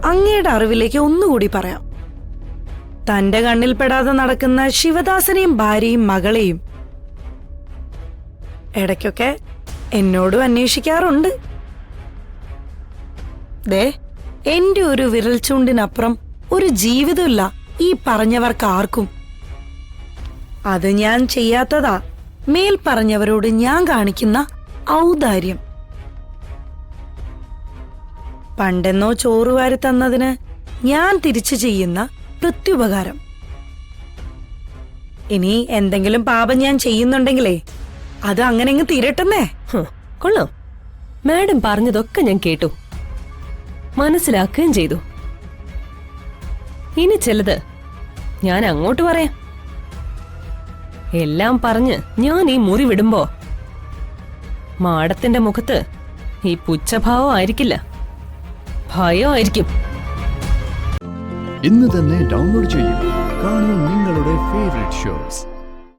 അങ്ങയുടെ അറിവിലേക്ക് ഒന്നുകൂടി പറയാം. തന്റെ കണ്ണിൽപ്പെടാതെ നടക്കുന്ന ശിവദാസനെയും ഭാര്യയും മകളെയും ഇടയ്ക്കൊക്കെ എന്നോടും അന്വേഷിക്കാറുണ്ട്. ദേ, എന്റെ ഒരു വിരൽ ചൂണ്ടിനപ്പുറം ഒരു ജീവിതമില്ല ഈ പറഞ്ഞവർക്കാർക്കും. അത് ഞാൻ ചെയ്യാത്തതാ മേൽ പറഞ്ഞവരോട് ഞാൻ കാണിക്കുന്ന ഔദാര്യം. പണ്ടെന്നോ ചോറുവാരി തന്നതിന് ഞാൻ തിരിച്ചു ചെയ്യുന്ന പ്രത്യുപകാരം. ഇനി എന്തെങ്കിലും പാപം ഞാൻ ചെയ്യുന്നുണ്ടെങ്കിലേ അത് അങ്ങനെ തീരട്ടെന്നേ. കൊള്ളാം, മാഡം പറഞ്ഞതൊക്കെ ഞാൻ കേട്ടു, മനസ്സിലാക്കുകയും ചെയ്തു. ഇനി ചിലത് ഞാൻ അങ്ങോട്ട് പറയാം. എല്ലാം പറഞ്ഞ് ഞാൻ ഈ മുറി വിടുമ്പോ മാഡത്തിന്റെ മുഖത്ത് ഈ പുച്ഛഭാവം ആയിരിക്കില്ല, ഭയമായിരിക്കും. ഇന്ന് തന്നെ ഡൗൺലോഡ് ചെയ്യൂ. കാണൂ നിങ്ങളുടെ ഫേവറേറ്റ് ഷോസ്.